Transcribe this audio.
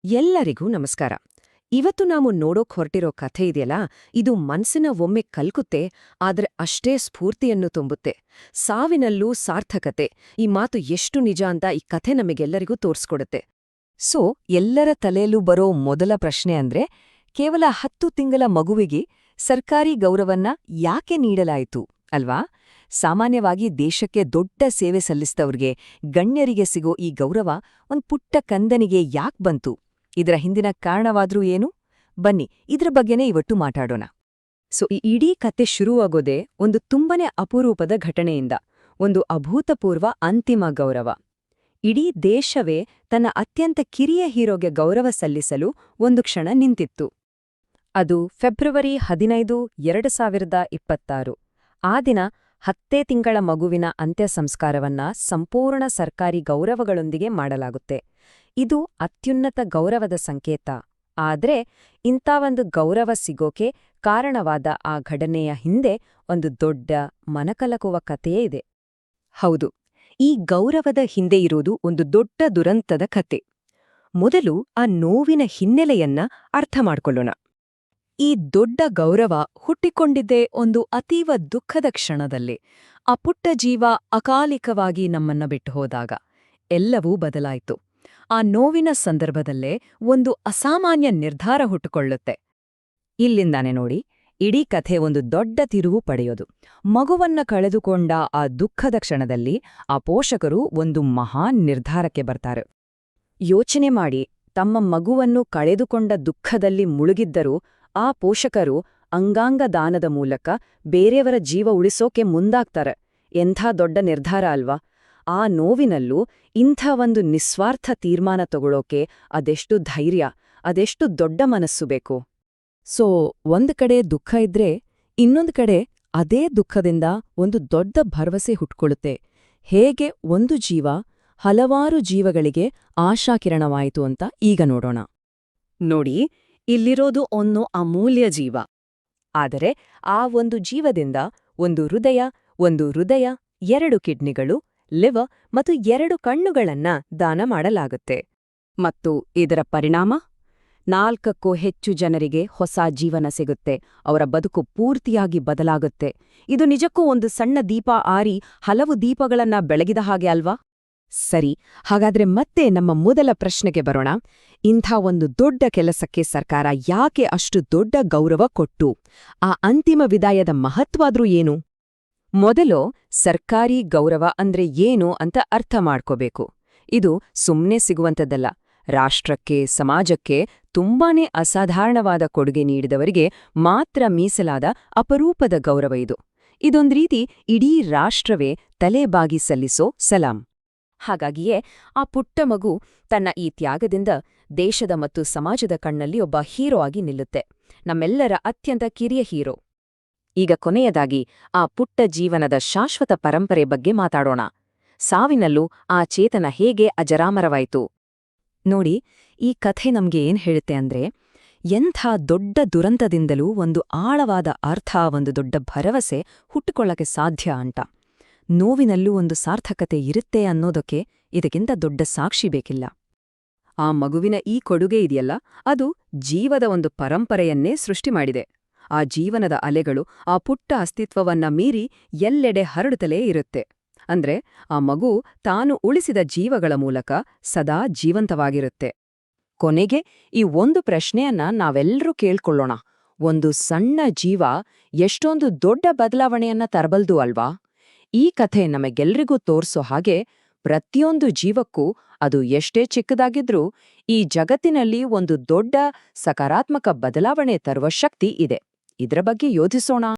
ಎಲ್ಲರಿಗೂ ನಮಸ್ಕಾರ. ಇವತ್ತು ನಾವು ನೋಡೋಕ್ ಹೊರಟಿರೋ ಕಥೆ ಇದೆಯಲ್ಲ, ಇದು ಮನ್ಸಿನ ಒಮ್ಮೆ ಕಲ್ಕುತ್ತೆ, ಆದ್ರೆ ಅಷ್ಟೇ ಸ್ಫೂರ್ತಿಯನ್ನು ತುಂಬುತ್ತೆ. ಸಾವಿನಲ್ಲೂ ಸಾರ್ಥಕತೆ, ಈ ಮಾತು ಎಷ್ಟು ನಿಜ ಅಂತ ಈ ಕಥೆ ನಮಗೆಲ್ಲರಿಗೂ ತೋರ್ಸ್ಕೊಡುತ್ತೆ. ಸೊ ಎಲ್ಲರ ತಲೆಯಲ್ಲೂ ಬರೋ ಮೊದಲ ಪ್ರಶ್ನೆ ಅಂದ್ರೆ, ಕೇವಲ 10 ತಿಂಗಳ ಮಗುವಿಗೆ ಸರ್ಕಾರಿ ಗೌರವನ್ನ ಯಾಕೆ ನೀಡಲಾಯಿತು ಅಲ್ವಾ? ಸಾಮಾನ್ಯವಾಗಿ ದೇಶಕ್ಕೆ ದೊಡ್ಡ ಸೇವೆ ಸಲ್ಲಿಸಿದವ್ರಿಗೆ, ಗಣ್ಯರಿಗೆ ಸಿಗೋ ಈ ಗೌರವ ಒಂದ್ ಪುಟ್ಟ ಕಂದನಿಗೆ ಯಾಕ್ ಬಂತು? ಇದರ ಹಿಂದಿನ ಕಾರಣವಾದ್ರೂ ಏನು? ಬನ್ನಿ ಇದ್ರ ಬಗ್ಗೆನೇ ಇವತ್ತು ಮಾತಾಡೋಣ. ಸೊ ಈ ಇಡೀ ಕತೆ ಶುರುವಾಗೋದೇ ಒಂದು ತುಂಬನೇ ಅಪರೂಪದ ಘಟನೆಯಿಂದ, ಒಂದು ಅಭೂತಪೂರ್ವ ಅಂತಿಮ ಗೌರವ. ಇಡೀ ದೇಶವೇ ತನ್ನ ಅತ್ಯಂತ ಕಿರಿಯ ಹೀರೋಗೆ ಗೌರವ ಸಲ್ಲಿಸಲು ಒಂದು ಕ್ಷಣ ನಿಂತಿತ್ತು. ಅದು ಫೆಬ್ರವರಿ 15, 2026. ಆ ದಿನ 10 ತಿಂಗಳ ಮಗುವಿನ ಅಂತ್ಯ ಸಂಸ್ಕಾರವನ್ನ ಸಂಪೂರ್ಣ ಸರ್ಕಾರಿ ಗೌರವಗಳೊಂದಿಗೆ ಮಾಡಲಾಗುತ್ತೆ. ಇದು ಅತ್ಯುನ್ನತ ಗೌರವದ ಸಂಕೇತ. ಆದ್ರೆ ಇಂಥ ಒಂದು ಗೌರವ ಸಿಗೋಕೆ ಕಾರಣವಾದ ಆ ಘಟನೆಯ ಹಿಂದೆ ಒಂದು ದೊಡ್ಡ ಮನಕಲಕುವ ಕಥೆಯೇ ಇದೆ. ಹೌದು, ಈ ಗೌರವದ ಹಿಂದೆ ಇರೋದು ಒಂದು ದೊಡ್ಡ ದುರಂತದ ಕತೆ. ಮೊದಲು ಆ ನೋವಿನ ಹಿನ್ನೆಲೆಯನ್ನ ಅರ್ಥ ಮಾಡ್ಕೊಳ್ಳೋಣ. ಈ ದೊಡ್ಡ ಗೌರವ ಹುಟ್ಟಿಕೊಂಡಿದ್ದೇ ಒಂದು ಅತೀವ ದುಃಖದ ಕ್ಷಣದಲ್ಲಿ. ಆ ಪುಟ್ಟ ಜೀವ ಅಕಾಲಿಕವಾಗಿ ನಮ್ಮನ್ನ ಬಿಟ್ಟು ಹೋದಾಗ ಎಲ್ಲವೂ ಬದಲಾಯಿತು. ಆ ನೋವಿನ ಸಂದರ್ಭದಲ್ಲೇ ಒಂದು ಅಸಾಮಾನ್ಯ ನಿರ್ಧಾರ ಹುಟ್ಟುಕೊಳ್ಳುತ್ತೆ. ಇಲ್ಲಿಂದಾನೆ ನೋಡಿ, ಇಡೀ ಕಥೆ ಒಂದು ದೊಡ್ಡ ತಿರುವು ಪಡೆಯೋದು. ಮಗುವನ್ನ ಕಳೆದುಕೊಂಡ ಆ ದುಃಖದ ಕ್ಷಣದಲ್ಲಿ ಆ ಪೋಷಕರು ಒಂದು ಮಹಾನ್ ನಿರ್ಧಾರಕ್ಕೆ ಬರ್ತಾರೆ. ಯೋಚನೆ ಮಾಡಿ, ತಮ್ಮ ಮಗುವನ್ನು ಕಳೆದುಕೊಂಡ ದುಃಖದಲ್ಲಿ ಮುಳುಗಿದ್ದರೂ ಆ ಪೋಷಕರು ಅಂಗಾಂಗ ದಾನದ ಮೂಲಕ ಬೇರೆಯವರ ಜೀವ ಉಳಿಸೋಕೆ ಮುಂದಾಗ್ತಾರೆ. ಎಂಥ ದೊಡ್ಡ ನಿರ್ಧಾರ ಅಲ್ವಾ? ಆ ನೋವಿನಲ್ಲೂ ಇಂಥ ಒಂದು ನಿಸ್ವಾರ್ಥ ತೀರ್ಮಾನ ತಗೊಳ್ಳೋಕೆ ಅದೆಷ್ಟು ಧೈರ್ಯ, ಅದೆಷ್ಟು ದೊಡ್ಡ ಮನಸ್ಸು ಬೇಕು. ಸೊ ಒಂದ್ ಕಡೆ ದುಃಖ ಇದ್ರೆ, ಇನ್ನೊಂದು ಕಡೆ ಅದೇ ದುಃಖದಿಂದ ಒಂದು ದೊಡ್ಡ ಭರವಸೆ ಹುಟ್ಕೊಳ್ಳುತ್ತೆ. ಹೇಗೆ ಒಂದು ಜೀವ ಹಲವಾರು ಜೀವಗಳಿಗೆ ಆಶಾಕಿರಣವಾಯಿತು ಅಂತ ಈಗ ನೋಡೋಣ. ನೋಡಿ, ಇಲ್ಲಿರೋದು ಒಂದು ಅಮೂಲ್ಯ ಜೀವ. ಆದರೆ ಆ ಒಂದು ಜೀವದಿಂದ ಒಂದು ಹೃದಯ, 2 ಕಿಡ್ನಿಗಳು, ಲಿವರ್ ಮತ್ತು 2 ಕಣ್ಣುಗಳನ್ನ ದಾನ ಮಾಡಲಾಗುತ್ತೆ. ಮತ್ತು ಇದರ ಪರಿಣಾಮ 4ಕ್ಕೂ ಹೆಚ್ಚು ಜನರಿಗೆ ಹೊಸ ಜೀವನ ಸಿಗುತ್ತೆ. ಅವರ ಬದುಕು ಪೂರ್ತಿಯಾಗಿ ಬದಲಾಗುತ್ತೆ. ಇದು ನಿಜಕ್ಕೂ ಒಂದು ಸಣ್ಣ ದೀಪ ಆರಿ ಹಲವು ದೀಪಗಳನ್ನ ಬೆಳಗಿದ ಹಾಗೆ ಅಲ್ವಾ? ಸರಿ, ಹಾಗಾದ್ರೆ ಮತ್ತೆ ನಮ್ಮ ಮೊದಲ ಪ್ರಶ್ನೆಗೆ ಬರೋಣ. ಇಂಥ ಒಂದು ದೊಡ್ಡ ಕೆಲಸಕ್ಕೆ ಸರ್ಕಾರ ಯಾಕೆ ಅಷ್ಟು ದೊಡ್ಡ ಗೌರವ ಕೊಟ್ಟು? ಆ ಅಂತಿಮ ವಿದಾಯದ ಮಹತ್ವಾದ್ರೂ ಏನು? ಮೊದಲು ಸರ್ಕಾರಿ ಗೌರವ ಅಂದ್ರೆ ಏನು ಅಂತ ಅರ್ಥ ಮಾಡ್ಕೋಬೇಕು. ಇದು ಸುಮ್ನೆ ಸಿಗುವಂಥದ್ದಲ್ಲ. ರಾಷ್ಟ್ರಕ್ಕೆ, ಸಮಾಜಕ್ಕೆ ತುಂಬಾನೇ ಅಸಾಧಾರಣವಾದ ಕೊಡುಗೆ ನೀಡಿದವರಿಗೆ ಮಾತ್ರ ಮೀಸಲಾದ ಅಪರೂಪದ ಗೌರವ ಇದು. ಇದೊಂದ್ ರೀತಿ ಇಡೀ ರಾಷ್ಟ್ರವೇ ತಲೆಬಾಗಿ ಸಲ್ಲಿಸೋ ಸಲಾಂ. ಹಾಗಾಗಿಯೇ ಆ ಪುಟ್ಟ ಮಗು ತನ್ನ ಈ ತ್ಯಾಗದಿಂದ ದೇಶದ ಮತ್ತು ಸಮಾಜದ ಕಣ್ಣಲ್ಲಿ ಒಬ್ಬ ಹೀರೋ ಆಗಿ ನಿಲ್ಲುತ್ತೆ. ನಮ್ಮೆಲ್ಲರ ಅತ್ಯಂತ ಕಿರಿಯ ಹೀರೋ. ಈಗ ಕೊನೆಯದಾಗಿ ಆ ಪುಟ್ಟ ಜೀವನದ ಶಾಶ್ವತ ಪರಂಪರೆ ಬಗ್ಗೆ ಮಾತಾಡೋಣ. ಸಾವಿನಲ್ಲೂ ಆ ಚೇತನ ಹೇಗೆ ಅಜರಾಮರವಾಯಿತು? ನೋಡಿ, ಈ ಕಥೆ ನಮ್ಗೆ ಏನ್ ಹೇಳುತ್ತೆ ಅಂದ್ರೆ, ಎಂಥ ದೊಡ್ಡ ದುರಂತದಿಂದಲೂ ಒಂದು ಆಳವಾದ ಅರ್ಥ, ಒಂದು ದೊಡ್ಡ ಭರವಸೆ ಹುಟ್ಟುಕೊಳ್ಳಕ್ಕೆ ಸಾಧ್ಯ ಅಂತ. ನೋವಿನಲ್ಲೂ ಒಂದು ಸಾರ್ಥಕತೆ ಇರುತ್ತೆ ಅನ್ನೋದಕ್ಕೆ ಇದಕ್ಕಿಂತ ದೊಡ್ಡ ಸಾಕ್ಷಿ ಬೇಕಿಲ್ಲ. ಆ ಮಗುವಿನ ಈ ಕೊಡುಗೆ ಇದೆಯಲ್ಲ, ಅದು ಜೀವದ ಒಂದು ಪರಂಪರೆಯನ್ನೇ ಸೃಷ್ಟಿ ಮಾಡಿದೆ. ಆ ಜೀವನದ ಅಲೆಗಳು ಆ ಪುಟ್ಟ ಅಸ್ತಿತ್ವವನ್ನ ಮೀರಿ ಎಲ್ಲೆಡೆ ಹರಡುತ್ತಲೇ ಇರುತ್ತೆ. ಅಂದ್ರೆ ಆ ಮಗು ತಾನು ಉಳಿಸಿದ ಜೀವಗಳ ಮೂಲಕ ಸದಾ ಜೀವಂತವಾಗಿರುತ್ತೆ. ಕೊನೆಗೆ ಈ ಒಂದು ಪ್ರಶ್ನೆಯನ್ನ ನಾವೆಲ್ಲರೂ ಕೇಳ್ಕೊಳ್ಳೋಣ. ಒಂದು ಸಣ್ಣ ಜೀವ ಎಷ್ಟೊಂದು ದೊಡ್ಡ ಬದಲಾವಣೆಯನ್ನ ತರಬಲ್ದು ಅಲ್ವಾ? ಈ ಕಥೆ ನಮಗೆಲ್ರಿಗೂ ತೋರ್ಸೋ ಹಾಗೆ, ಪ್ರತಿಯೊಂದು ಜೀವಕ್ಕೂ ಅದು ಎಷ್ಟೇ ಚಿಕ್ಕದಾಗಿದ್ರೂ ಈ ಜಗತ್ತಿನಲ್ಲಿ ಒಂದು ದೊಡ್ಡ ಸಕಾರಾತ್ಮಕ ಬದಲಾವಣೆ ತರುವ ಶಕ್ತಿ ಇದೆ. ಇದ್ರ ಬಗ್ಗೆ ಯೋಚಿಸೋಣ.